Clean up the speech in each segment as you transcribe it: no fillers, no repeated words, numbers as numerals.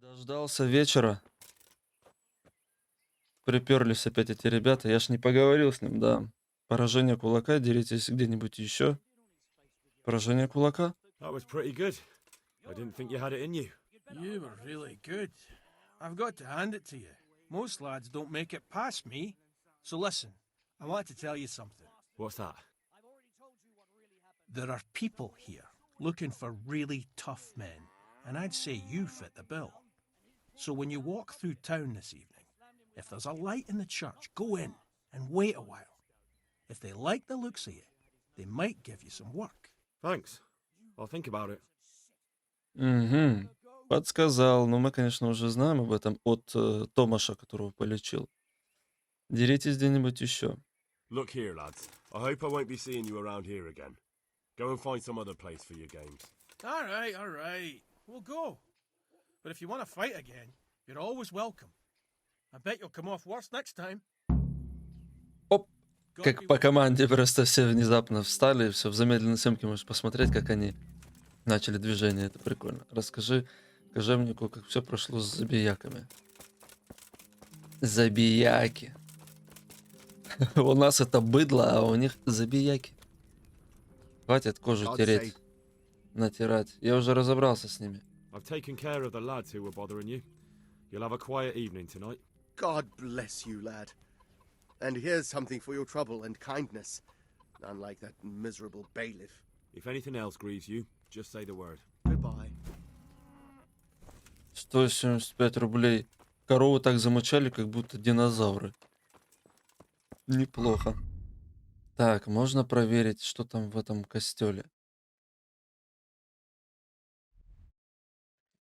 Дождался вечера. Приперлись опять эти ребята. Я ж не поговорил с ним, да. Поражение кулака, деритесь где-нибудь еще. Поражение кулака. That was pretty good. I didn't think you had it in you. You were really good. I've got to hand it to you. Most lads don't make it past me. So listen, I want to tell you something. What's that? There are people here looking for really tough men, and I'd say you fit the bill. So when you walk through town this evening, if there's a light in the church, go in and wait a while. If they like the looks of you, they might give you some work. Thanks. I'll think about it. Угу. Подсказал. Но мы, конечно, уже знаем об этом от Томаша, которого полечил. Деритесь где-нибудь еще. Look here, lads. I hope I won't be seeing you around here again. Go and find some other place for your games. All right. We'll go. But if you want to fight again, you're always welcome. I bet you'll come off worse next time. Оп! Как по команде просто все внезапно встали, все в замедленной съемке можешь посмотреть, как они начали движение. Это прикольно. Расскажи кожевнику, как все прошло с забияками. Забияки. У нас это быдло, а у них забияки. Хватит кожу тереть, натирать. Я уже разобрался с ними. I've taken care of the lads who were bothering you. You'll have a quiet evening tonight. God bless you, lad. And here's something for your trouble and kindness. Unlike that miserable bailiff. If anything else grieves you, just say the word. Goodbye. 175 рублей. Корову так замучали, как будто динозавры. Неплохо. Так, можно проверить, что там в этом костёле.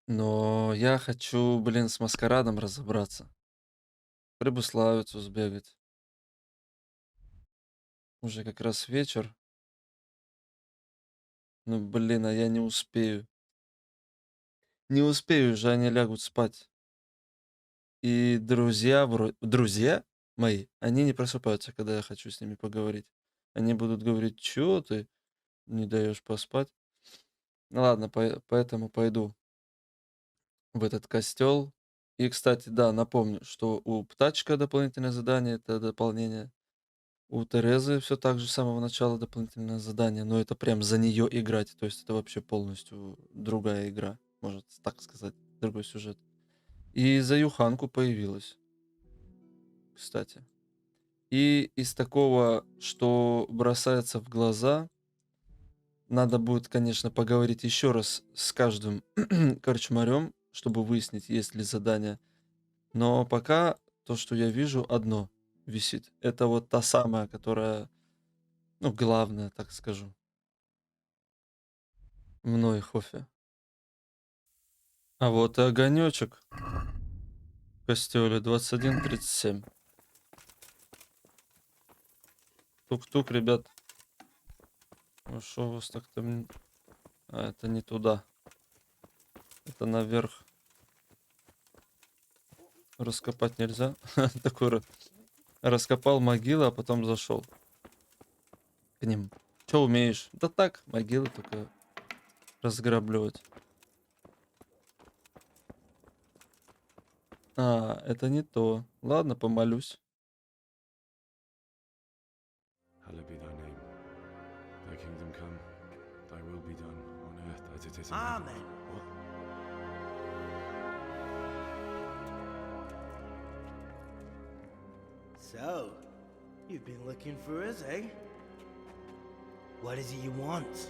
Но я хочу, блин, с Маскарадом разобраться. В Прибыславицу сбегать. Уже как раз вечер. Ну, блин, а я не успею. Не успею же, они лягут спать. И друзья мои, они не просыпаются, когда я хочу с ними поговорить. Они будут говорить, чё ты не даешь поспать. Ну ладно, поэтому пойду в этот костёл. И, кстати, да, напомню, что у Птачка дополнительное задание, это дополнение. У Терезы все так же с самого начала дополнительное задание, но это прям за нее играть. То есть это вообще полностью другая игра, можно так сказать, другой сюжет. И за Юханку появилась, кстати. И из такого, что бросается в глаза, надо будет, конечно, поговорить еще раз с каждым корчмарем, чтобы выяснить, есть ли задание. Но пока то, что я вижу, одно висит. Это вот та самая, которая, ну, главная, так скажу. Мной Хофе. А вот и огонечек в костёле 21:37. Тук-тук, ребят. Ну что у вас так-то... А, это не туда. Это наверх. Раскопать нельзя. Такой раскопал могилы, а потом зашел к ним. Что умеешь? Да так, могилы только разграбливать. А, это не то. Ладно, помолюсь. Hallowed be thy name. Thy kingdom come. Thy will be done on earth as it is in Amen. heaven. What? So, you've been looking for us, eh? What is it you want?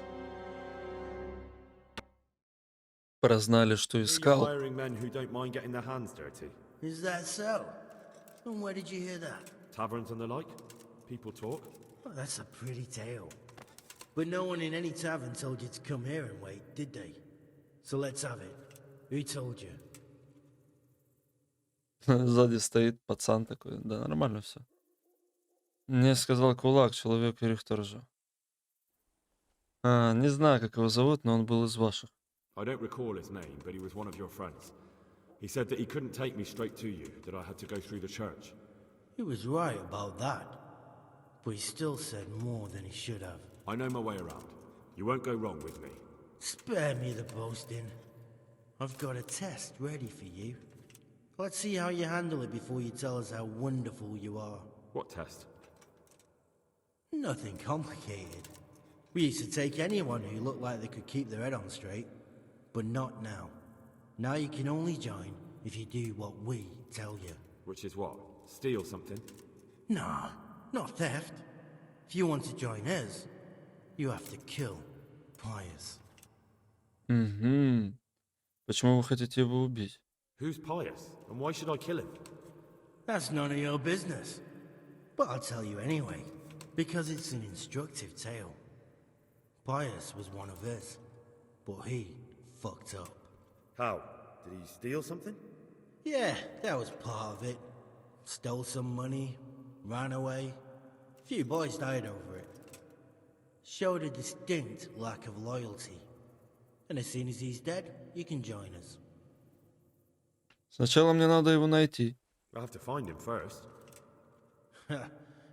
Прознали, что Are you искал. hiring men who don't mind getting their hands dirty? Is that so? And where did you hear that? Taverns and the like? People talk? Well, that's a pretty tale. But no one in any tavern told you to come here and wait, did they? So let's have it. Who told you? Сзади стоит пацан такой. Да, нормально все. Мне сказал кулак, человек Рихтер же. А, не знаю, как его зовут, но он был из ваших. I don't recall his name, but he was one of your friends. He said that he couldn't take me straight to you, that I had to go through the church. He was right about that. But he still said more than he should have. I know my way around. You won't go wrong with me. Spare me the boasting. I've got a test ready for you. Let's see how you handle it before you tell us how wonderful you are. What test? Nothing complicated. We used to take anyone who looked like they could keep their head on straight, but not now. Now you can only join if you do what we tell you. Which is what? Steal something? Nah, not theft. If you want to join us, you have to kill Pius. Угу. Почему вы хотите его убить? Who's Pius? And why should I kill him? That's none of your business. But I'll tell you anyway, because it's an instructive tale. Pius was one of us, but he fucked up. How? Did he steal something? Yeah, that was part of it. Stole some money, ran away. A few boys died over it. Showed a distinct lack of loyalty. And as soon as he's dead, you can join us. Сначала мне надо его найти. I have to find him first.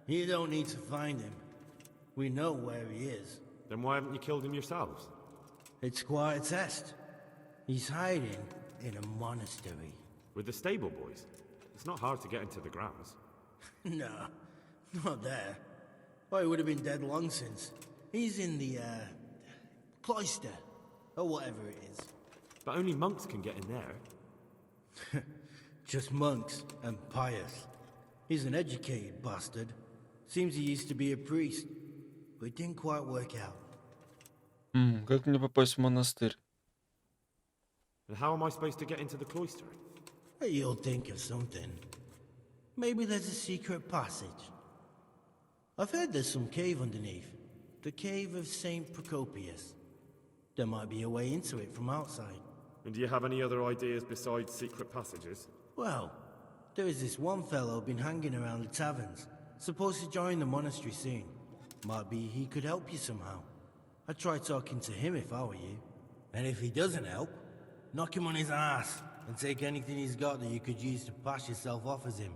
You don't need to find him. We know where he is. Then why haven't you killed him yourselves? It's quite a test. He's hiding in a monastery. With the stable boys? It's not hard to get into the grounds. No, not there. Oh, he would have been dead long since. He's in the, cloister, or whatever it is. But only monks can get in there. Just monks and Pius. He's an educated bastard. Seems he used to be a priest, but it didn't quite work out. Как мне попасть в монастырь? And how am I supposed to get into the cloister? You'll think of something. Maybe there's a secret passage. I've heard there's some cave underneath. The cave of St. Procopius. There might be a way into it from outside. And do you have any other ideas besides secret passages? Well, there is this one fellow been hanging around the taverns. Supposed to join the monastery soon. Might be he could help you somehow. I'd try talking to him if I were you. And if he doesn't help, knock him on his ass and take anything he's got that you could use to pass yourself off as him.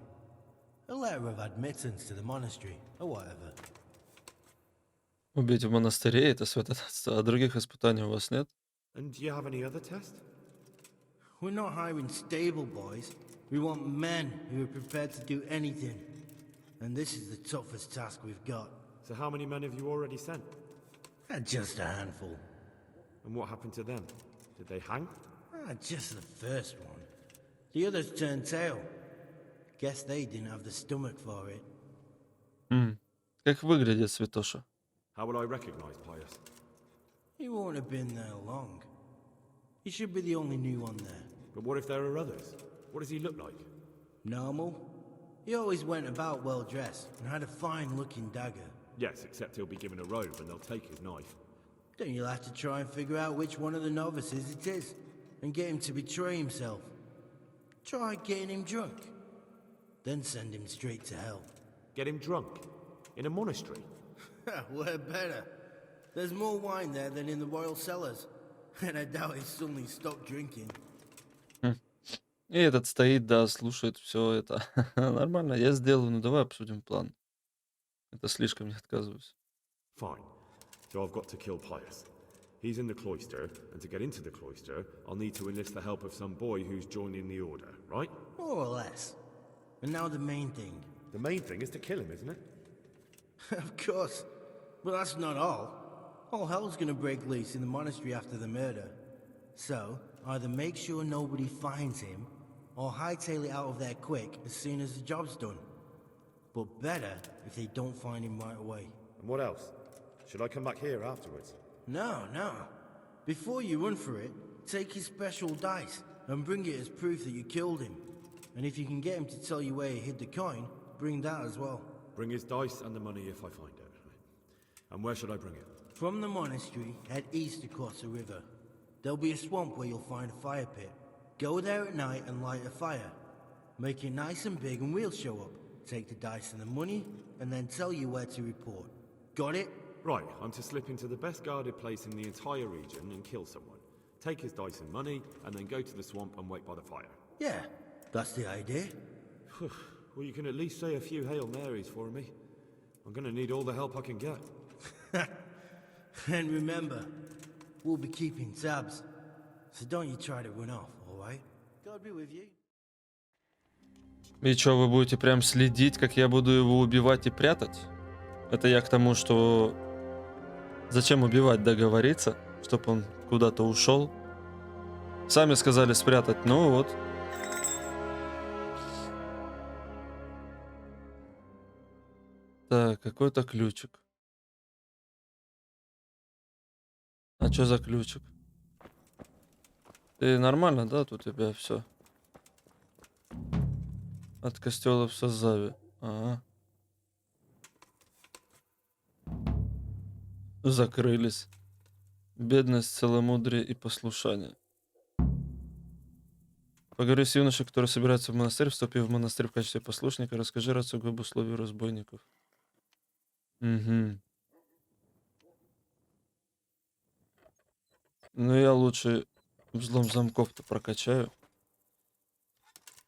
A letter of admittance to the monastery, or whatever. Убить в монастыре — это святотатство, а других испытаний у вас нет? And do you have any other test? We're not hiring stable boys. We want men who are prepared to do anything. And this is the toughest task we've got. So how many men have you already sent? Just a handful. And what happened to them? Did they hang? Just the first one. The others turned tail. Guess they didn't have the stomach for it. Как выглядит святоша? How will I recognize Pius? He won't have been there long. He should be the only new one there. But what if there are others? What does he look like? Normal. He always went about well dressed and had a fine looking dagger. Yes, except he'll be given a robe and they'll take his knife. Then you'll have to try and figure out which one of the novices it is and get him to betray himself. Try getting him drunk. Then send him straight to hell. Get him drunk? In a monastery? We're better. There's more wine there than in the royal cellars. And I doubt he suddenly stopped drinking. И этот стоит, да, слушает все это. Нормально, я сделаю, ну давай обсудим план. Это слишком, не отказываюсь. Fine. So I've got to kill Pius. He's in the cloister, and to get into the cloister, I'll need to enlist the help of some boy who's joining the order, right? More or less. And now the main thing. The main thing is to kill him, isn't it? Of course. But that's not all. All hell's gonna break loose in the monastery after the murder. So, either make sure nobody finds him, or hightail it out of there quick as soon as the job's done. But better if they don't find him right away. And what else? Should I come back here afterwards? No. Before you run for it, take his special dice and bring it as proof that you killed him. And if you can get him to tell you where he hid the coin, bring that as well. Bring his dice and the money if I find it. And where should I bring it? From the monastery, head east across the river. There'll be a swamp where you'll find a fire pit. Go there at night and light a fire. Make it nice and big and we'll show up. Take the dice and the money, and then tell you where to report. Got it? Right, I'm to slip into the best guarded place in the entire region and kill someone. Take his dice and money, and then go to the swamp and wait by the fire. Yeah, that's the idea. Well, you can at least say a few Hail Marys for me. I'm gonna need all the help I can get. And remember, we'll be keeping tabs. so don't you try to run off, alright? God be with you. И что, вы будете прям следить, как я буду его убивать и прятать? Это я к тому, что зачем убивать, договориться, чтобы он куда-то ушел. Сами сказали спрятать, ну вот. Так, какой-то ключик. А что за ключик? Ты нормально, да? Тут у тебя все. От костёла в созаве. Ага. Закрылись. Бедность, целомудрие и послушание. Поговори с юношей, который собирается в монастырь, вступи в монастырь в качестве послушника, расскажи рацию об условии разбойников. Угу. Ну я лучше взлом замков-то прокачаю.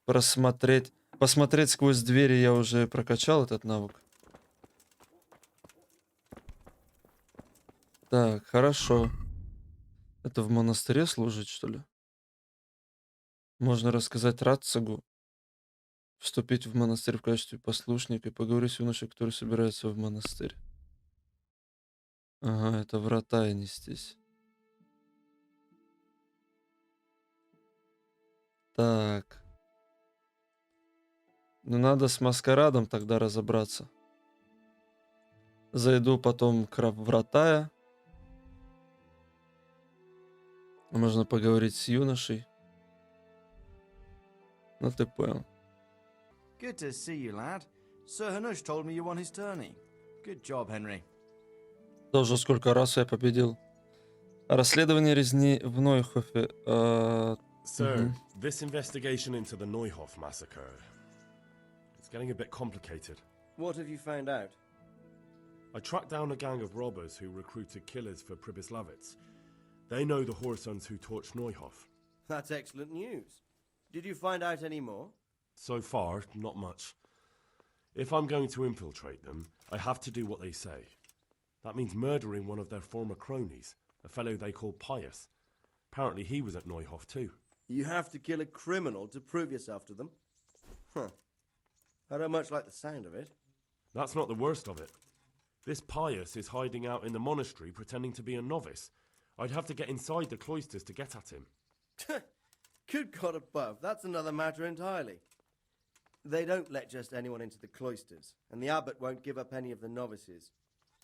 Посмотреть сквозь двери я уже прокачал этот навык. Так, хорошо. Это в монастыре служить, что ли? Можно рассказать Рацагу, вступить в монастырь в качестве послушника и поговорить с юношей, который собирается в монастырь. Ага, это врата и нестись. Так. Ну, надо с Маскарадом тогда разобраться. Зайду потом к вратая. Можно поговорить с юношей. Ну, ты понял. Good to see you, lad. Sir Hanush told me you won his tourney. Good job, Henry. Тоже сколько раз я победил. Расследование резни в Нойхофе. So, this investigation into the Neuhof massacre, it's getting a bit complicated. What have you found out? I tracked down a gang of robbers who recruited killers for Pribyslavitz. They know the Horsons who torched Neuhof. That's excellent news. Did you find out any more? So far, not much. If I'm going to infiltrate them, I have to do what they say. That means murdering one of their former cronies, a fellow they call Pius. Apparently he was at Neuhof too. You have to kill a criminal to prove yourself to them? Huh. I don't much like the sound of it. That's not the worst of it. This Pius is hiding out in the monastery pretending to be a novice. I'd have to get inside the cloisters to get at him. Good God above, that's another matter entirely. They don't let just anyone into the cloisters, and the abbot won't give up any of the novices.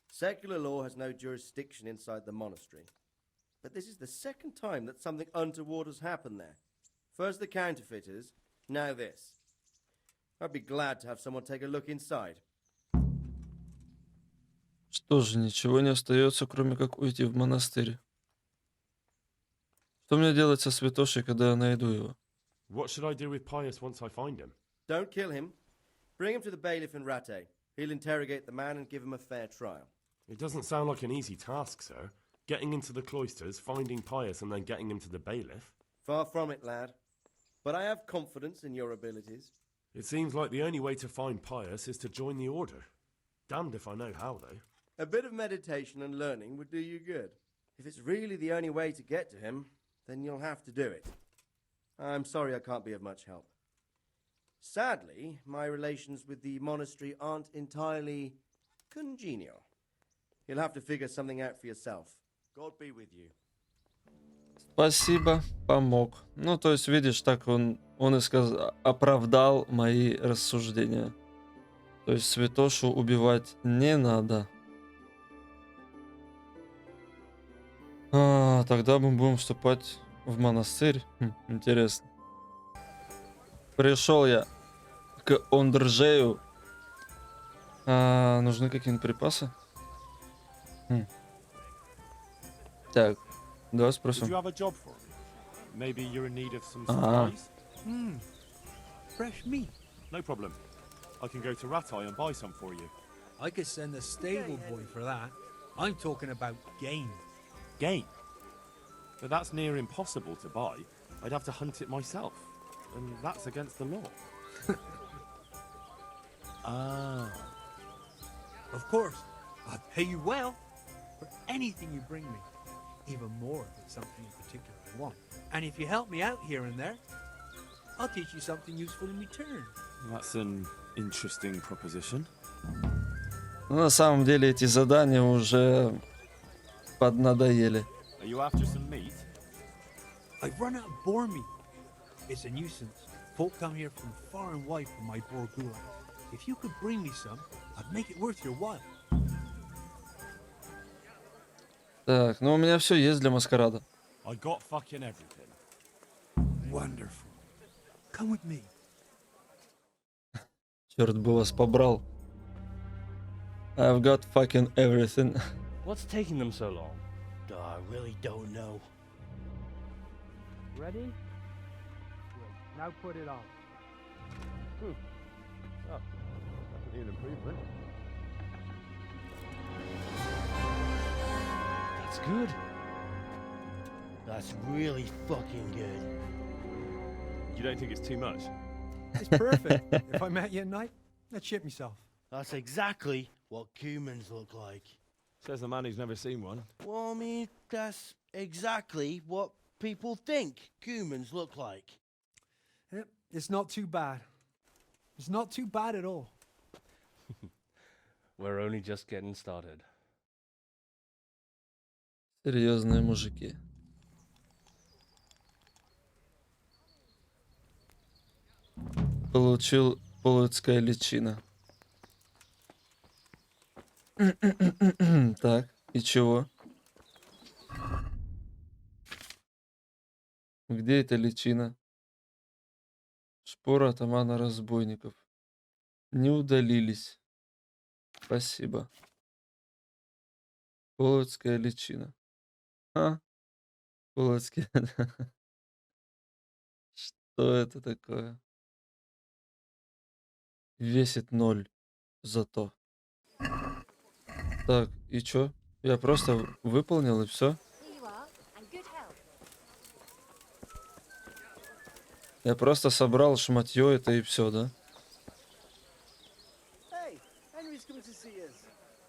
Secular law has no jurisdiction inside the monastery. But this is the second time that something untoward has happened there. First the counterfeiters, now this. I'd be glad to have someone take a look inside. Что же, ничего не остается, кроме как уйти в монастырь. Что мне делать со святошей, когда я найду его? What should I do with Pius once I find him? Don't kill him. Bring him to the bailiff in Ratte. He'll interrogate the man and give him a fair trial. It doesn't sound like an easy task, sir. Getting into the cloisters, finding Pius, and then getting him to the bailiff. Far from it, lad. But I have confidence in your abilities. It seems like the only way to find Pius is to join the order. Damned if I know how, though. A bit of meditation and learning would do you good. If it's really the only way to get to him, then you'll have to do it. I'm sorry I can't be of much help. Sadly, my relations with the monastery aren't entirely congenial. You'll have to figure something out for yourself. God be with you. Спасибо, помог. Ну, то есть, видишь, так он и оправдал мои рассуждения. То есть, святошу убивать не надо. Тогда мы будем вступать в монастырь. Интересно. Пришел я к Ондржею. Нужны какие-нибудь припасы? Так, давай Did спросим. you have a job for me? Maybe you're in need of some Ah. supplies? Fresh meat. No problem. I can go to Ratai and buy some for you. I could send a stable boy for that. I'm talking about game. Game? But that's near impossible to buy. I'd have to hunt it myself. And that's against the law. Of course, I'll pay you well for anything you bring me. even more if it's something in particular I want. And if you help me out here and there, I'll teach you something useful in return. That's an interesting proposition. Ну, на самом деле эти задания уже поднадоели. Are you after some meat? I've run out of boar meat. It's a nuisance. Folk come here from far and wide for my boar gulag. If you could bring me some, I'd make it worth your while. Так, ну у меня все есть для маскарада. I got fucking everything. Wonderful. Come with me. Черт бы вас побрал. I've got fucking everything. What's taking them so long? I really don't know. Ready? Great. Now put it on. Definitely an improvement. That's good. That's really fucking good. You don't think it's too much? It's perfect. If I met you at night, I'd shit myself. That's exactly what humans look like. Says the man who's never seen one. Well, I mean, that's exactly what people think humans look like. Yep, it's not too bad. It's not too bad at all. We're only just getting started. Серьезные мужики. Получил полоцкая личина. Так, и чего? Где эта личина? Шпора атамана разбойников. Не удалились. Спасибо. Полоцкая личина. А? Полоцкая. Что это такое? Весит 0 зато. Так, и чё? Я просто выполнил и все. Я просто собрал шматье это и все, да?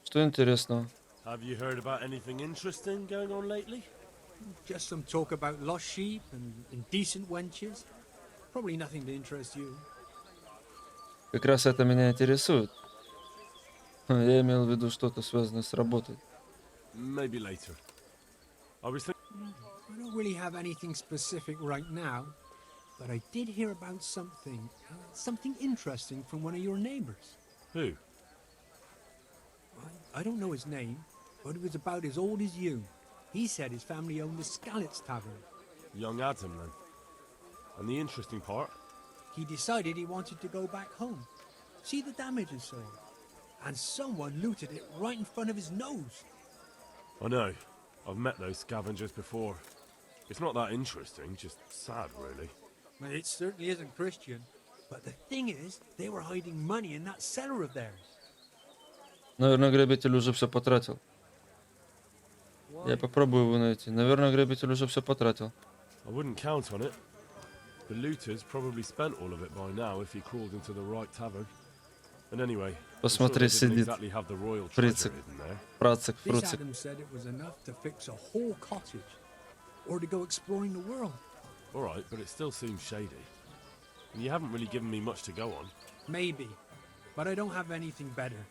Что интересного? Have you heard about anything interesting going on lately? Just some talk about lost sheep and indecent wenches. Probably nothing to interest you. Как раз это меня интересует. Я имел в виду что-то связанное с работой. Maybe later. I was thinking. I don't really have anything specific right now, but I did hear about something interesting from one of your neighbors. Who? I don't know his name, but it was about as old as you. He said his family owned the Skalitz Tavern. Young Adam, then. And the interesting part? He decided he wanted to go back home, see the damage and so on. And someone looted it right in front of his nose. I know. I've met those scavengers before. It's not that interesting, just sad, really. Well, it certainly isn't Christian. But the thing is, they were hiding money in that cellar of theirs. Наверное, грабитель уже все потратил. Я попробую его найти. Наверное, грабитель уже все потратил. I wouldn't count on it. The looters probably spent all of it by now if he crawled into the right tavern. And anyway, Посмотри, сидит exactly have the royal Фрицик, treasure hidden there. Працик, This Фруцик. Adam said it was enough to fix a whole cottage, or to go exploring the world. All right, but it still seems shady. And you haven't really given me much to go on. Maybe, but I don't have anything better.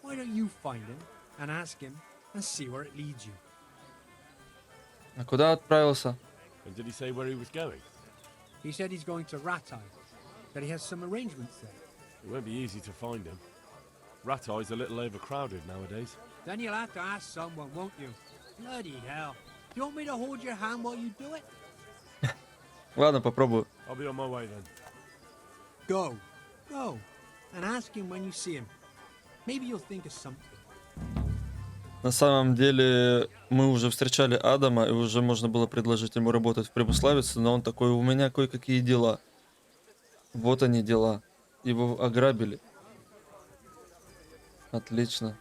Why don't you find him and ask him and see where it leads you? А куда отправился? And did he say where he was going? He said he's going to Ratai, that he has some arrangements there. It won't be easy to find him. Ratai's a little overcrowded nowadays. Then you'll have to ask someone, won't you? Bloody hell. Do you want me to hold your hand while you do it? Ладно, попробую. I'll be on my way then. Go. And ask him when you see him. Maybe you'll think of something. На самом деле, мы уже встречали Адама, и уже можно было предложить ему работать в Прибыславице, но он такой: у меня кое-какие дела. Вот они дела. Его ограбили. Отлично.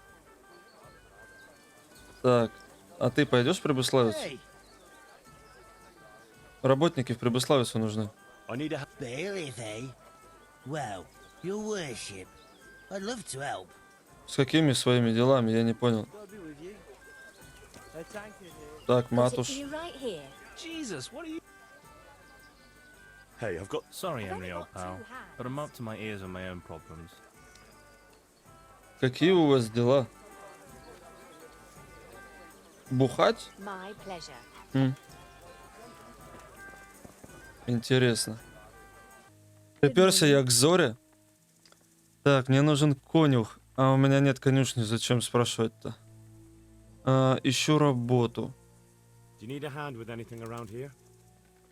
Так, а ты пойдешь в Прибыславицу? Работники в Прибыславицу нужны. Bailiff, eh? Well, your worship, I'd love to help. С какими своими делами, я не понял. Gotta be with you. Thank you. Так, матуш. Jesus, what are you? Hey, I've got... Sorry, Henry, old pal, but I'm up to my ears on my own problems. Какие у вас дела? Бухать? Интересно. Приперся я к Зоре. Так, мне нужен конюх, а у меня нет конюшни, зачем спрашивать-то? Ищу работу. Do you need a hand with anything around here?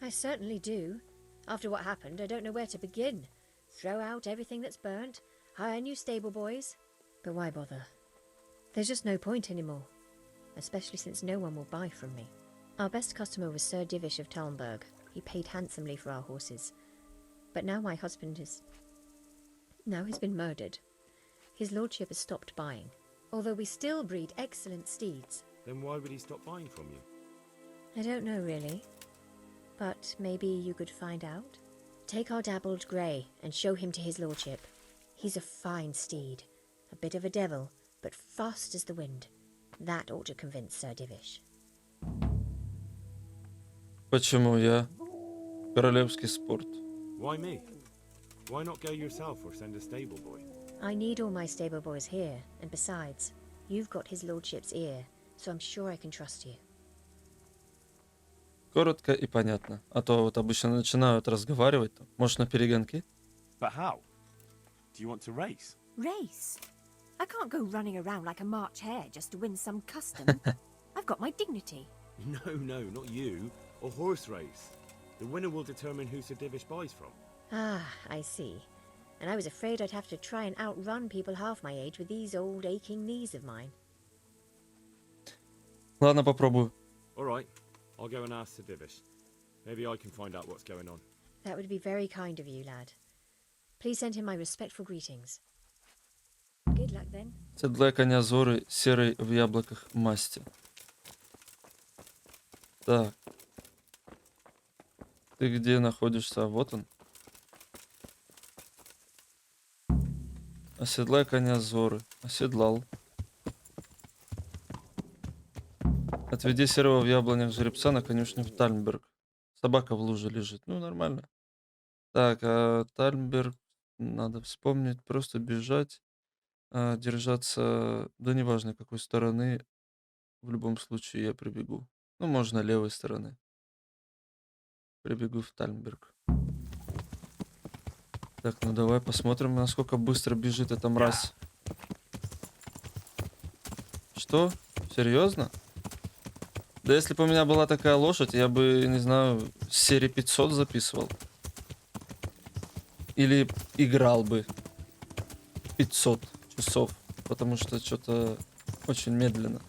I certainly do. After what happened, I don't know where to begin. Throw out everything that's burnt, hire new stable boys. But why bother? There's just no point anymore. Especially since no one will buy from me. Our best customer was Sir Divish of Talmberg. He paid handsomely for our horses. But now my husband is... now he's been murdered. His lordship has stopped buying. Although we still breed excellent steeds. Then why would he stop buying from you? I don't know really. But maybe you could find out? Take our dabbled grey and show him to his lordship. He's a fine steed. A bit of a devil, but fast as the wind. That ought to convince Sir Divish. Почему я? Королевский спорт. Why me? Why not go yourself or send a stable boy? I need all my stable boys here, and besides, you've got his lordship's ear, so I'm sure I can trust you. Коротко и понятно. А то вот обычно начинают разговаривать. Может, на перегонки? But how? Do you want to race? Race? I can't go running around like a March hare just to win some custom. I've got my dignity. No, not you. A horse race. The winner will determine who Sir Divish buys from. Ah, I see. And I was afraid I'd have to try and outrun people half my age with these old aching knees of mine. Ладно, попробую. All right, I'll go and ask Sir Divish. Maybe I can find out what's going on. That would be very kind of you, lad. Please send him my respectful greetings. Good luck then. Седлай коня Зоры, серый в яблоках масти. Так. Ты где находишься? Вот он. Оседлай коня Зоры. Оседлал. Отведи серого в яблонях жеребца на конюшню в Тальмберг. Собака в луже лежит. Ну, нормально. Так, а Тальмберг, надо вспомнить, просто бежать, держаться, да неважно какой стороны, в любом случае я прибегу. Ну, можно левой стороны. Прибегу в Тальмберг. Так, ну давай посмотрим, насколько быстро бежит эта мразь. Что? Серьезно? Да если бы у меня была такая лошадь, я бы, не знаю, серии 500 записывал. Или играл бы 500 часов, потому что что-то очень медленно.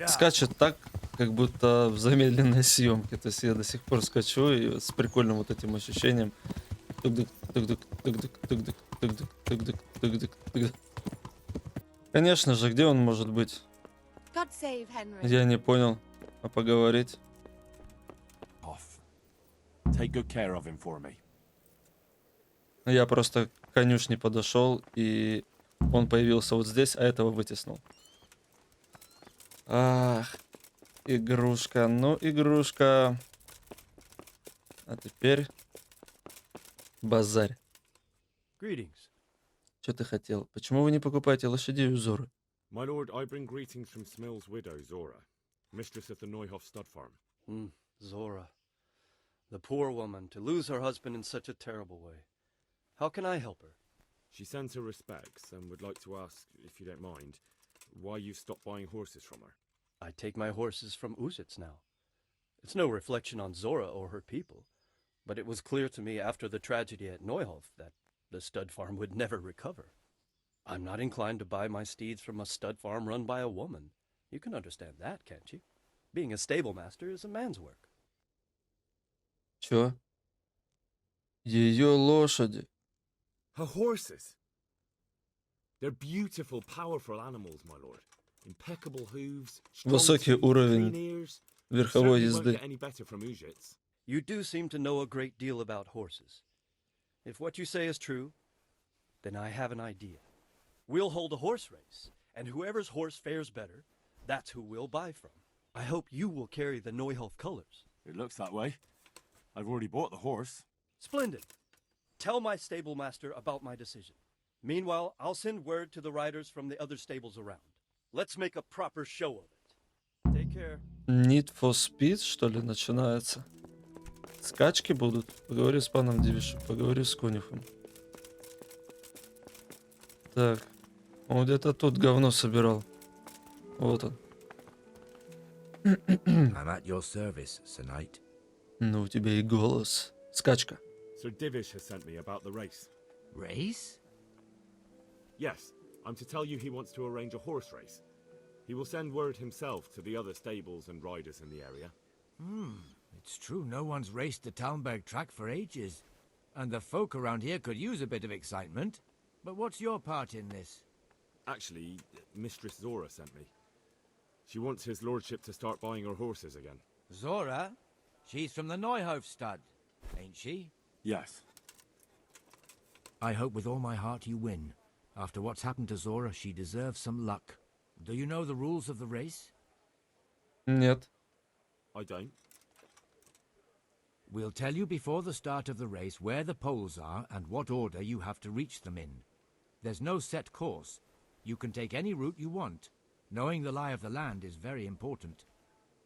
Скачет так, как будто в замедленной съемке. То есть я до сих пор скачу и с прикольным вот этим ощущением. Конечно же, где он может быть? Я не понял. А поговорить? Off. Take good care of him for me. Я просто к конюшне подошел, и он появился вот здесь, а этого вытеснул. Ах, игрушка, ну игрушка. А теперь базарь. Greetings. Что ты хотел? Почему вы не покупаете лошадей у Зоры? My lord, I bring greetings from Smill's widow, Zora, mistress of the Neuhof stud farm. Zora. The poor woman, to lose her husband in such a terrible way. How can I help her? She sends her respects and would like to ask, if you don't mind, why you stopped buying horses from her. I take my horses from Uzits now. It's no reflection on Zora or her people, but it was clear to me after the tragedy at Neuhof that the stud farm would never recover. I'm not inclined to buy my steeds from a stud farm run by a woman. You can understand that, can't you? Being a stable master is a man's work. Чё? Ее лошади. Her horses! They're beautiful, powerful animals, my lord. Impeccable hooves, strong Высокий teeth, уровень clean ears. верховой Certainly won't езды. get any better from Uzits. You do seem to know a great deal about horses. If what you say is true, then I have an idea. We'll hold a horse race, and whoever's horse fares better That's who we'll buy from. I hope you will carry the Neuhof colors. It looks that way. I've already bought the horse. Splendid. Tell my stable master about my decision. Meanwhile, I'll send word to the riders from the other stables around. Let's make a proper show of it. Take care. Need for Speed, что ли, начинается? Скачки будут? Поговори с паном Дивишем, поговори с конюхом. Так, он где-то тут говно собирал. Вот он. I'm at your service, Sir Knight. Ну, у тебя и голос. Скачка. Sir Divish has sent me about the race. Race? Yes, I'm to tell you he wants to arrange a horse race. He will send word himself to the other stables and riders in the area. It's true no one's raced the Talmberg track for ages. And the folk around here could use a bit of excitement. But what's your part in this? Actually, Mistress Zora sent me. She wants his lordship to start buying her horses again. Zora? She's from the Neuhof stud, ain't she? Yes. I hope with all my heart you win. After what's happened to Zora, she deserves some luck. Do you know the rules of the race? Нет. I don't. We'll tell you before the start of the race where the poles are and what order you have to reach them in. There's no set course. You can take any route you want. Knowing the lie of the land is very important.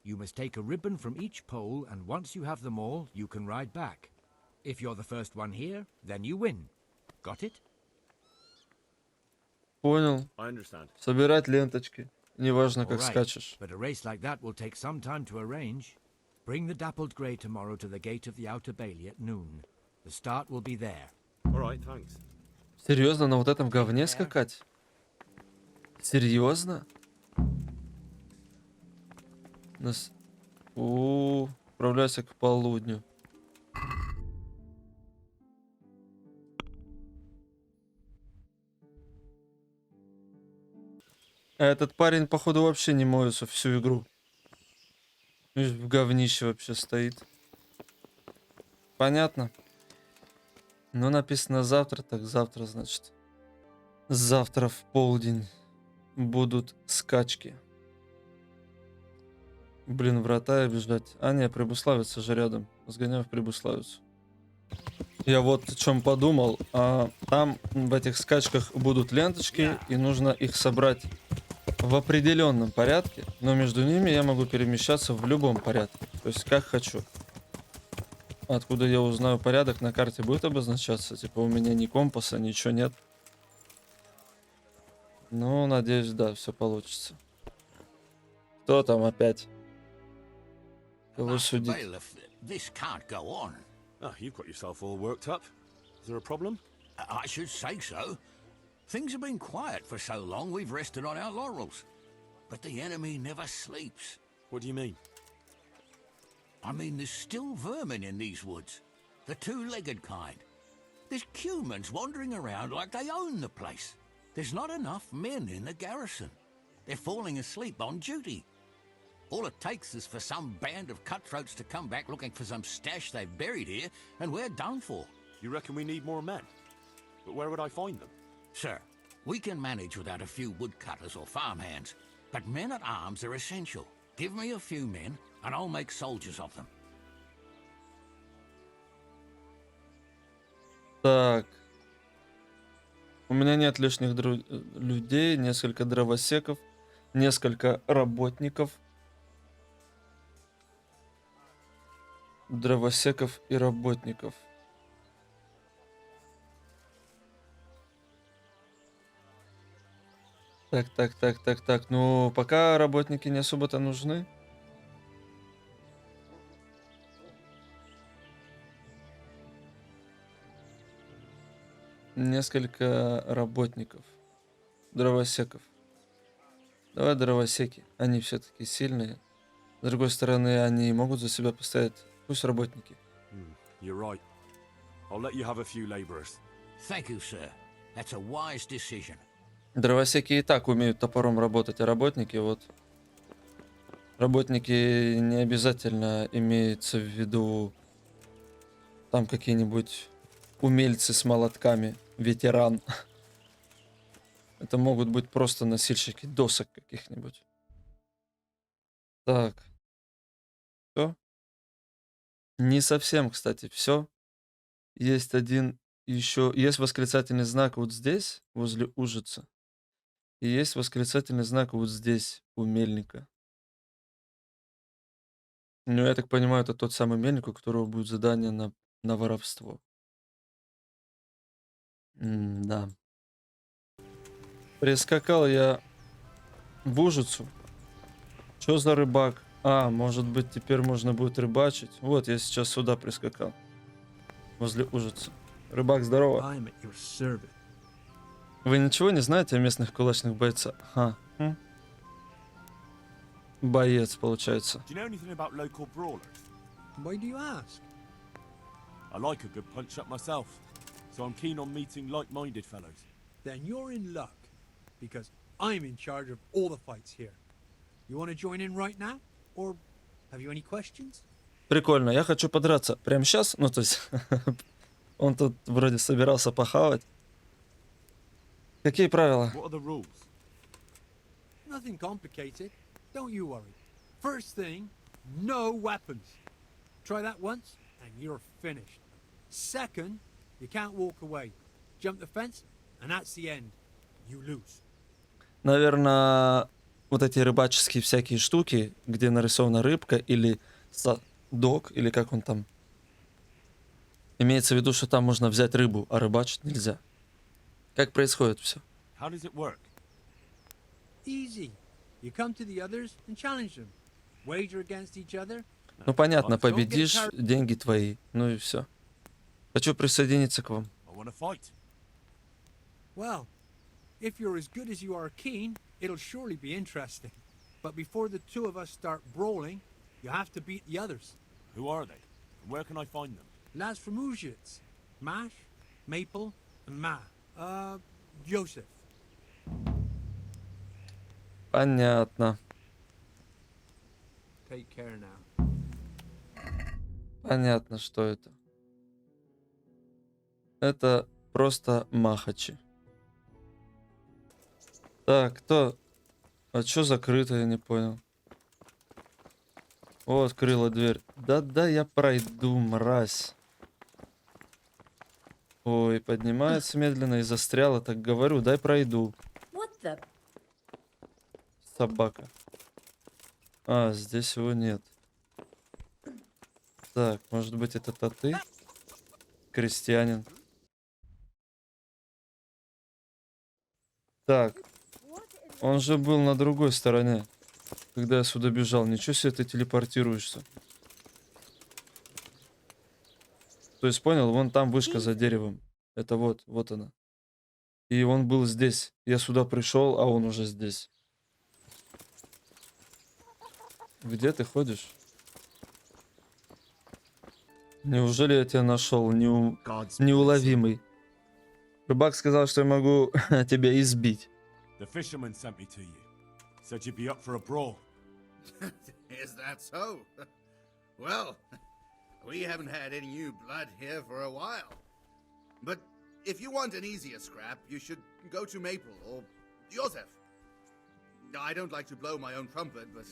You must take a ribbon from each pole, and once you have them all, you can ride back. If you're the first one here, then you win. Got it? Понял. I understand. Собирать ленточки. Неважно, как All right, скачешь. but a race like that will take some time to arrange. Bring the dappled grey tomorrow to the gate of the outer bailey at noon. The start will be there. All right, thanks. Серьезно, на вот этом говне скакать? Серьезно? Нас... Отправляйся к полудню. А этот парень, походу, вообще не моется всю игру. Видишь, в говнище вообще стоит. Понятно. Ну, написано завтра, так завтра, значит. Завтра в полдень будут скачки. Блин, врата обижать. А, не, Прибыславица же рядом. Сгоняю в Прибыславицу. Я вот о чем подумал. Там в этих скачках будут ленточки, и нужно их собрать в определенном порядке, но между ними я могу перемещаться в любом порядке. То есть как хочу. Откуда я узнаю порядок, на карте будет обозначаться? Типа у меня ни компаса, ничего нет. Ну, надеюсь, да, все получится. Кто там опять? Кого судить? This can't go on. Oh, you've got yourself all worked up. Is there a problem? I should say so. Things have been quiet for so long we've rested on our laurels. But the enemy never sleeps. What do you mean? I mean, there's still vermin in these woods. The two-legged kind. There's humans wandering around like they own the place. There's not enough men in the garrison. They're falling asleep on duty. All it takes is for some band of cutthroats to come back looking for some stash they've buried here, and we're done for. You reckon we need more men? But where would I find them? Sir, we can manage without a few woodcutters or farmhands, but men-at-arms are essential. Give me a few men, and I'll make soldiers of them. Так. У меня нет лишних людей, несколько дровосеков, несколько работников. Дровосеков и работников. Так. Ну, пока работники не особо-то нужны. Несколько работников. Дровосеков. Давай дровосеки. Они все-таки сильные. С другой стороны, они могут за себя постоять. Пусть работники. You're right. I'll let you have a few laborers. Thank you, sir. That's a wise decision. Дровосеки и так умеют топором работать, а работники вот... Работники не обязательно имеется в виду там какие-нибудь умельцы с молотками, ветеран. Это могут быть просто носильщики досок каких-нибудь. Так. Все? Не совсем, кстати, все. Есть один еще. Есть восклицательный знак вот здесь, возле ужица. И есть восклицательный знак вот здесь, у мельника. Ну, я так понимаю, это тот самый мельник, у которого будет задание на воровство. Да. Прискакал я в ужицу. Что за рыбак? А, может быть, теперь можно будет рыбачить. Вот, я сейчас сюда прискакал. Возле ужица. Рыбак, здорово. I'm at your service. Вы ничего не знаете о местных кулачных бойцах? Ха. Боец, получается. Do you know anything about local brawlers? Why do you ask? I like a good punch up myself, so I'm keen on meeting like-minded fellows. Then you're in luck, because I'm in charge of all the fights here. You want to join in right now? Or have you any questions? Прикольно, я хочу подраться. Прямо сейчас? Ну, то есть, он тут вроде собирался похавать. Какие правила? What are the rules? Nothing complicated. Don't you worry. First thing, no weapons. Try that once, and you're finished. Second, you can't walk away. Jump the fence, and that's the end. You lose. Наверное, вот эти рыбаческие всякие штуки, где нарисована рыбка или садок, или как он там. Имеется в виду, что там можно взять рыбу, а рыбачить нельзя. Как происходит все? How does it work? Easy. You come to the others and challenge them. Wager against each other. Ну понятно, победишь, деньги твои. Ну и все. Хочу присоединиться к вам. I want to fight. Well, if you're as good as you are keen, it'll surely be interesting. But before the two of us start brawling, you have to beat the others. Who are they? And where can I find them? Lads from Ujits. Mash, Maple, and Ma. Joseph. Понятно. Take care now. Понятно, что это. Это просто махачи. Так, кто? А чё закрыто, я не понял. О, открыла дверь. Да-да, я пройду, мразь. Ой, поднимается медленно и застряла. Так говорю, дай пройду. Собака. А, здесь его нет. Так, может быть, это ты? Крестьянин. Так. Он же был на другой стороне, когда я сюда бежал. Ничего себе, ты телепортируешься. То есть, понял, вон там вышка за деревом. Это вот она. И он был здесь. Я сюда пришел, а он уже здесь. Где ты ходишь? Неужели я тебя нашел? Неуловимый. Рыбак сказал, что я могу тебя избить. The fisherman sent me to you. Said you'd be up for a brawl. Is that so? Well, we haven't had any new blood here for a while. But if you want an easier scrap, you should go to Maple or Joseph. I don't like to blow my own trumpet, but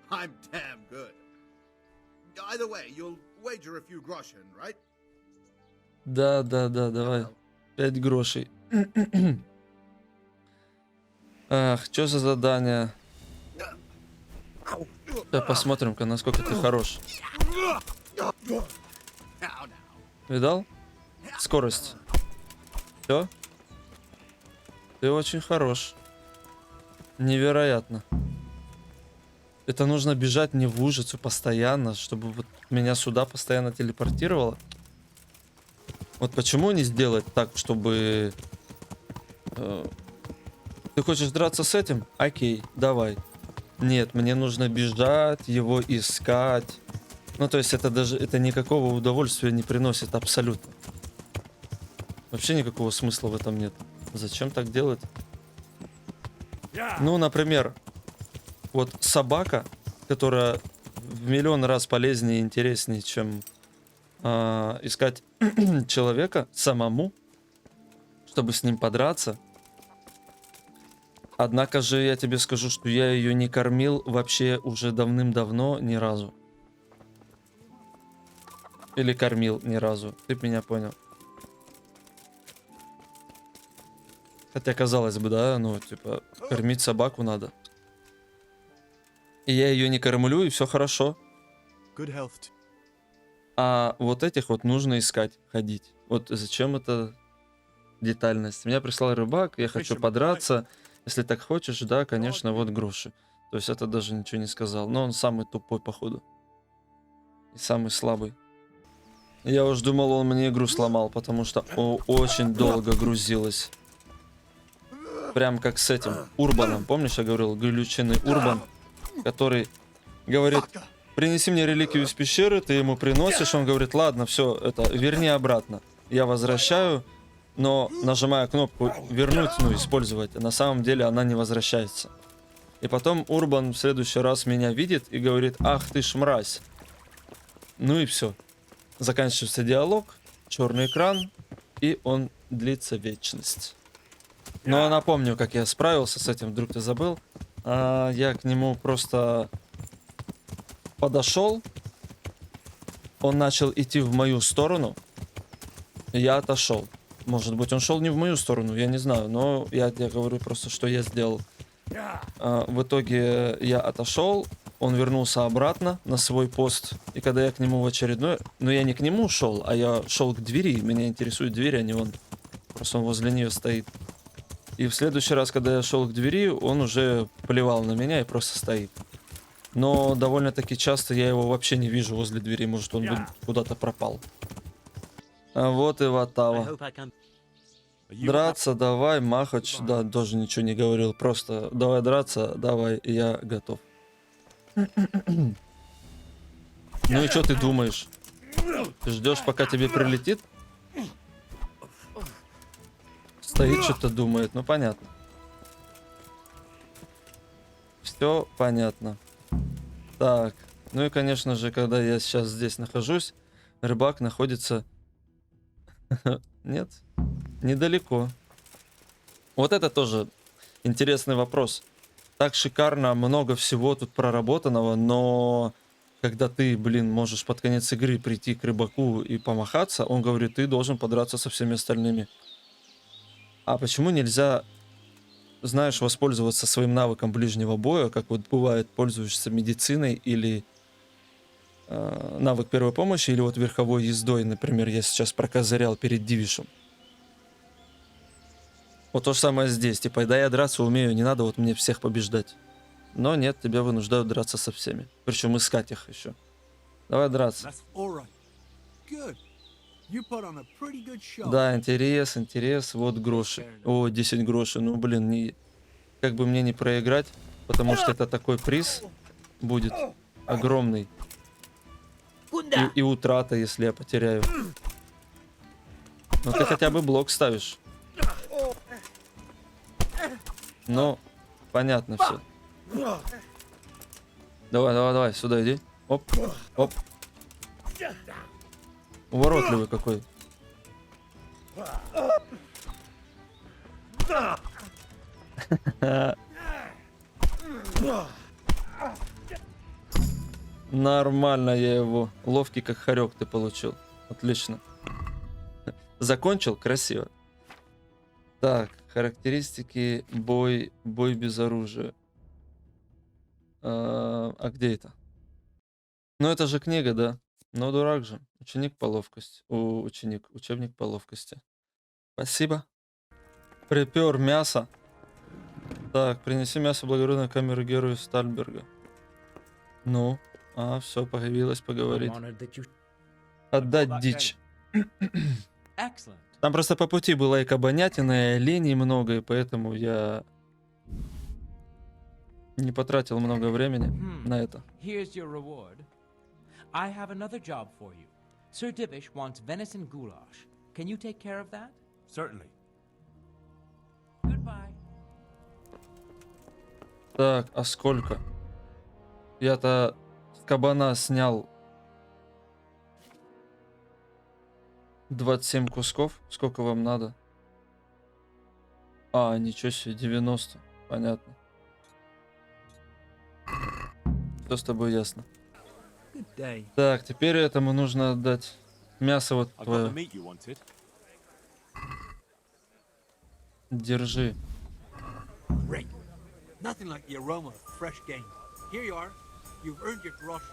I'm damn good. Either way, you'll wager a few groschen, right? Да, давай. 5 грошей. Ах, что за задание? Да, посмотрим-ка, насколько ты хорош. Видал? Скорость. Все? Ты очень хорош. Невероятно. Это нужно бежать не в ужицу постоянно, чтобы вот меня сюда постоянно телепортировало. Вот почему не сделать так, чтобы... Ты хочешь драться с этим? Окей, давай. Нет, мне нужно бежать, его искать. Ну, то есть это даже никакого удовольствия не приносит абсолютно. Вообще никакого смысла в этом нет. Зачем так делать? Ну, например, вот собака, которая в миллион раз полезнее и интереснее, чем искать человека самому, чтобы с ним подраться. Однако же я тебе скажу, что я ее не кормил вообще уже давным-давно ни разу. Или кормил ни разу. Ты меня понял. Хотя, казалось бы, да, ну, типа, кормить собаку надо. И я ее не кормлю, и все хорошо. А вот этих вот нужно искать, ходить. Вот зачем эта детальность? Меня прислал рыбак, я хочу подраться. Если так хочешь, да, конечно, вот груши. То есть это даже ничего не сказал. Но он самый тупой, походу. И самый слабый. Я уж думал, он мне игру сломал, потому что очень долго грузилось. Прям как с этим Урбаном. Помнишь, я говорил, глюченный Урбан, который говорит: принеси мне реликвию из пещеры, ты ему приносишь, он говорит: ладно, все, это верни обратно. Я возвращаю, но нажимаю кнопку вернуть, ну, использовать. На самом деле она не возвращается. И потом Урбан в следующий раз меня видит и говорит: ах ты ж мразь. Ну и все. Заканчивается диалог, черный экран, и он длится вечность. Но напомню, как я справился с этим, вдруг ты забыл. Я к нему просто подошел, он начал идти в мою сторону, я отошел. Может быть, он шел не в мою сторону, я не знаю, но я говорю просто, что я сделал. В итоге я отошел, он вернулся обратно на свой пост, и когда я к нему в очередной... Ну, я не к нему шел, а я шел к двери, меня интересует дверь, а не он. Просто он возле нее стоит. И в следующий раз, когда я шел к двери, он уже плевал на меня и просто стоит. Но довольно-таки часто я его вообще не вижу возле двери, может, он куда-то пропал. А вот и Ватава. Драться, давай, Махач, да, тоже ничего не говорил, просто давай драться, давай, я готов. Ну и что ты думаешь? Ты ждешь, пока тебе прилетит? Стоит, что-то думает, ну понятно. Все понятно. Так, ну и конечно же, когда я сейчас здесь нахожусь, рыбак находится... Нет, недалеко. Вот это тоже интересный вопрос. Так шикарно, много всего тут проработанного, но когда ты, блин, можешь под конец игры прийти к рыбаку и помахаться, он говорит: ты должен подраться со всеми остальными. А почему нельзя, знаешь, воспользоваться своим навыком ближнего боя, как вот бывает, пользуешься медициной или навык первой помощи, или вот верховой ездой, например, я сейчас прокозырял перед Дивишем. Вот то же самое здесь. Типа, да, я драться умею, не надо вот мне всех побеждать. Но нет, тебя вынуждают драться со всеми. Причем искать их еще. Давай драться. Да, интерес, интерес. Вот гроши. О, 10 грошей. Ну, блин, не... как бы мне не проиграть, потому что это такой приз будет огромный. И утрата, если я потеряю. Ну, ты хотя бы блок ставишь. Ну, понятно все. Давай, давай, давай, сюда иди. Оп, оп. Уворотливый какой. Нормально я его. Ловкий как хорек ты получил. Отлично. Закончил? Красиво. Так, характеристики. Бой без оружия. А где это? Ну это же книга, да? Ну дурак же. Ученик по ловкости. Учебник по ловкости. Спасибо. Припер мясо. Так, принеси мясо благородной камеры героя Стальберга. Ну, все, появилось поговорить. Отдать дичь. Там просто по пути была и кабанятина, и оленей много, и поэтому я не потратил много времени на это. I have another job for you. Sir Divish wants venison goulash. Can you take care of that? Certainly. Goodbye. Так, а сколько? Я-то с кабана снял 27 кусков. Сколько вам надо? Ничего себе, 90. Понятно. Что с тобой ясно? Good day. Так, теперь этому нужно отдать мясо вот I got the твое. meat you wanted. Держи. Great. Nothing like the aroma of fresh game. Here you are. You've earned your groschen.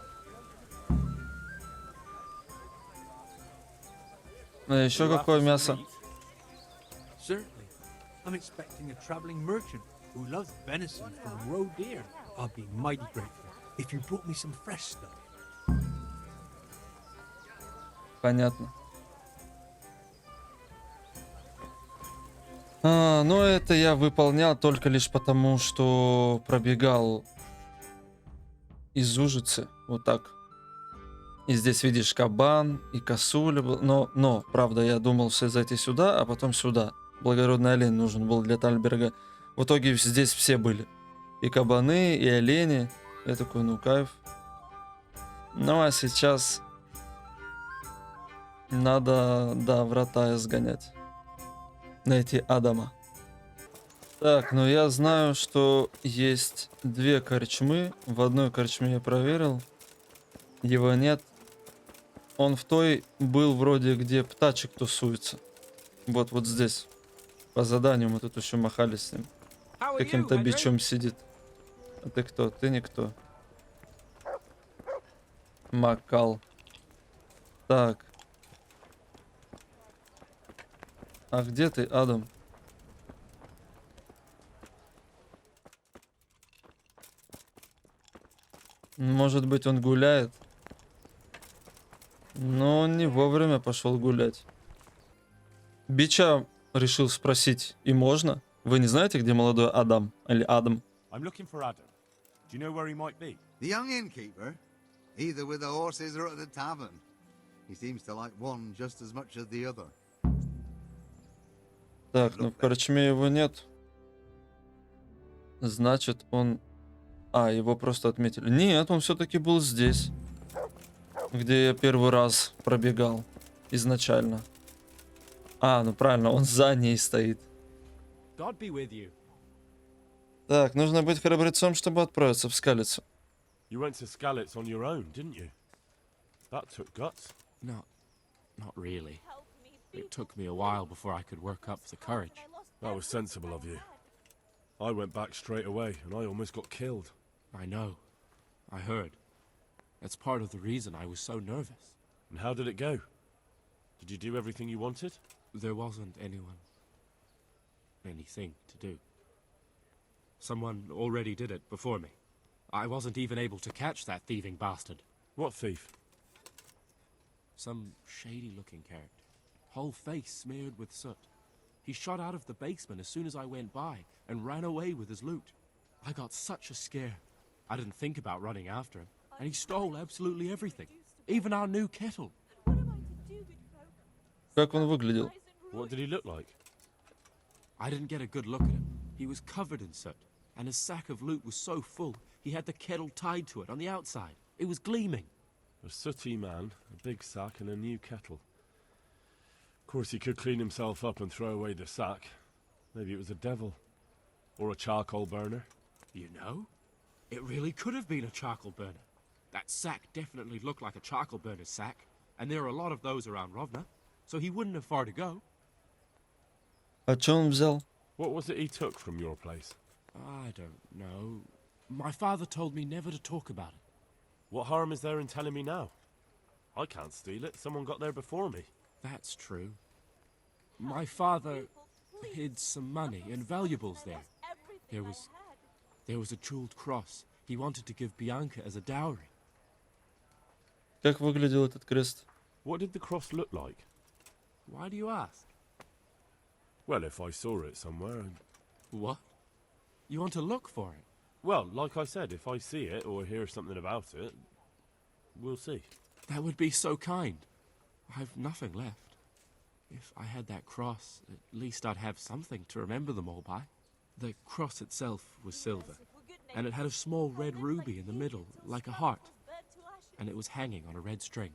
А еще You какое after some мясо? meat? Certainly. I'm expecting a traveling merchant who loves venison from roe deer. I'll be mighty grateful if you brought me some fresh stuff. Понятно. Ну это я выполнял только лишь потому, что пробегал из Ужицы. Вот так. И здесь видишь кабан и косуля. Но, правда, я думал все зайти сюда, а потом сюда. Благородный олень нужен был для Тальберга. В итоге здесь все были. И кабаны, и олени. Я такой, ну кайф. Ну а сейчас надо, да, врата изгонять. Найти Адама. Так, ну я знаю, что есть две корчмы. В одной корчме я проверил. Его нет. Он в той был вроде, где птачек тусуется. Вот здесь. По заданию мы тут еще махали с ним. Каким-то бичом сидит. А ты кто? Ты никто. Макал. Так. А где ты, Адам? Может быть, он гуляет? Но он не вовремя пошел гулять. Бича решил спросить, и можно? Вы не знаете, где молодой Адам? Или Адам? I'm looking for Adam. Do you know where he might be? The young innkeeper? Either with the horses or at the tavern. He seems to like one just as much as the other. Так, ну в корчме его нет. Значит, он... его просто отметили. Нет, он все-таки был здесь. Где я первый раз пробегал. Изначально. Ну правильно, он за ней стоит. God be with you. Так, нужно быть храбрецом, чтобы отправиться в Скалицу. You went to Skalitz on your own, didn't you? That took guts. Not really. It took me a while before I could work up the courage. That was sensible of you. I went back straight away, and I almost got killed. I know. I heard. That's part of the reason I was so nervous. And how did it go? Did you do everything you wanted? There wasn't anything to do. Someone already did it before me. I wasn't even able to catch that thieving bastard. What thief? Some shady-looking character. Whole face smeared with soot. He shot out of the basement as soon as I went by and ran away with his loot. I got such a scare. I didn't think about running after him, and he stole absolutely everything. Even our new kettle. Как он выглядел? What did he look like? I didn't get a good look at him. He was covered in soot, and his sack of loot was so full, he had the kettle tied to it on the outside. It was gleaming. A sooty man, a big sack, and a new kettle. Of course, he could clean himself up and throw away the sack. Maybe it was a devil. Or a charcoal burner. You know? It really could have been a charcoal burner. That sack definitely looked like a charcoal burner's sack, and there are a lot of those around Rovna, so he wouldn't have far to go. А чё он взял? What was it he took from your place? I don't know. My father told me never to talk about it. What harm is there in telling me now? I can't steal it. Someone got there before me. That's true. My father hid some money and valuables there. There was a jeweled cross he wanted to give Bianca as a dowry. Как выглядел этот крест? What did the cross look like? Why do you ask? Well, if I saw it somewhere... What? You want to look for it? Well, like I said, if I see it or hear something about it, we'll see. That would be so kind. I've nothing left. If I had that cross, at least I'd have something to remember them all by. The cross itself was silver, and it had a small red ruby in the middle, like a heart, and it was hanging on a red string.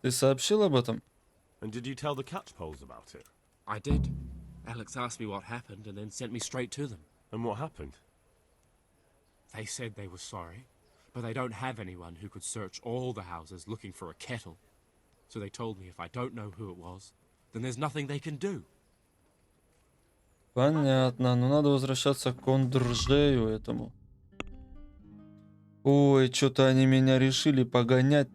Ты сообщил об этом? And did you tell the catchpoles about it? I did. Alex asked me what happened and then sent me straight to them. And what happened? They said they were sorry, but they don't have anyone who could search all the houses looking for a kettle. So they told me if I don't know who it was, then there's nothing they can do. Понятно. Ну, надо возвращаться к Кондржею этому. Ой, что-то они меня решили погонять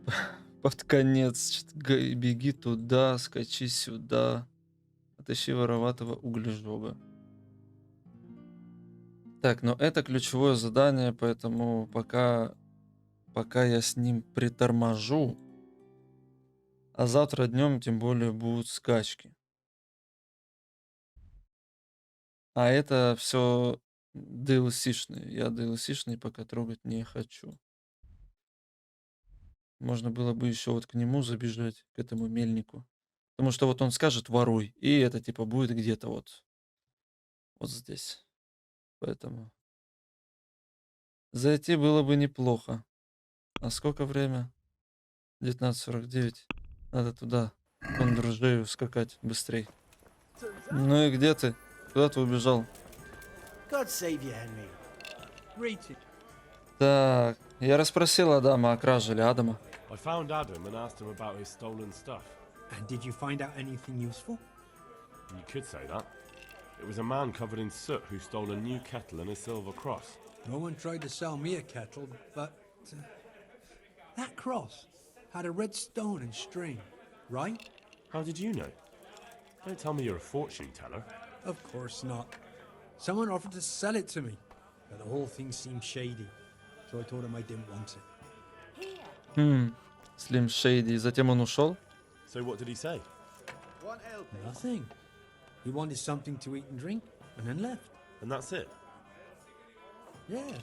под конец. Что-то беги туда, скачи сюда. Отыщи вороватого углежога. Так, но это ключевое задание, поэтому пока я с ним приторможу. А завтра днем тем более будут скачки. А это все DLC-шные. Я DLC-шные пока трогать не хочу. Можно было бы еще вот к нему забежать, к этому мельнику. Потому что вот он скажет воруй, и это типа будет где-то вот здесь. Поэтому зайти было бы неплохо. А сколько время? 19:49. Надо туда, к Кондржею, скакать быстрей. Ну и где ты? Куда ты убежал? God save you, Henry. Read it. Так, я расспросил Адама о краже или Адама. I found Adam and asked him about his stolen stuff. And did you find out anything useful? You could say that. It was a man covered in soot who stole a new kettle and a silver cross. No one tried to sell me a kettle, but that cross had a red stone and string, right? How did you know? Don't tell me you're a fortune teller. Of course not. Someone offered to sell it to me, but the whole thing seemed shady, so I told him I didn't want it. Slim Shady. Затем он ушел. So what did he say? Nothing. He wanted something to eat and drink, and then left. And that's it? Yes.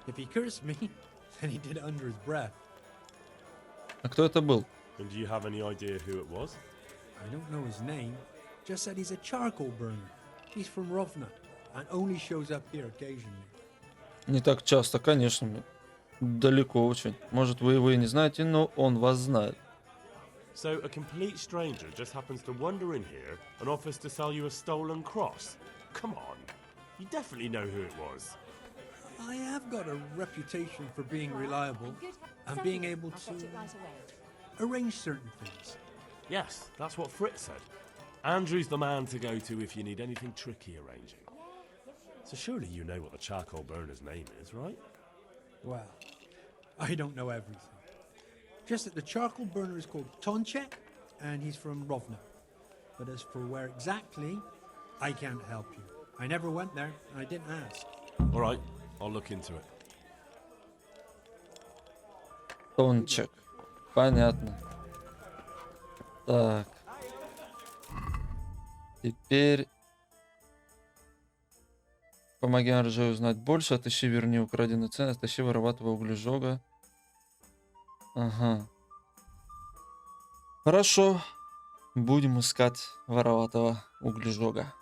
If he cursed me, then he did it under his breath. А кто это был? And do you have any idea who it was? I don't know his name, just said he's a charcoal burner. He's from Rovna, and only shows up here occasionally. Не так часто, конечно. Далеко очень. Может, вы его и не знаете, но он вас знает. So a complete stranger just happens to wander in here and offers to sell you a stolen cross? Come on. You definitely know who it was. I have got a reputation for being reliable and being able to arrange certain things. Yes, that's what Fritz said. Andrew's the man to go to if you need anything tricky arranging. So surely you know what the charcoal burner's name is, right? Well, I don't know everything. Just that the charcoal burner is called Tonchek, and he's from Rovna. But as for where exactly, I can't help you. I never went there, and I didn't ask. All right, I'll look into it. Тончик. Понятно. Так. Теперь помоги Анжею узнать больше. Отыщи, верни украденный ценность. Отыщи вороватого углежога. Ага. Хорошо. Будем искать вороватого углежога.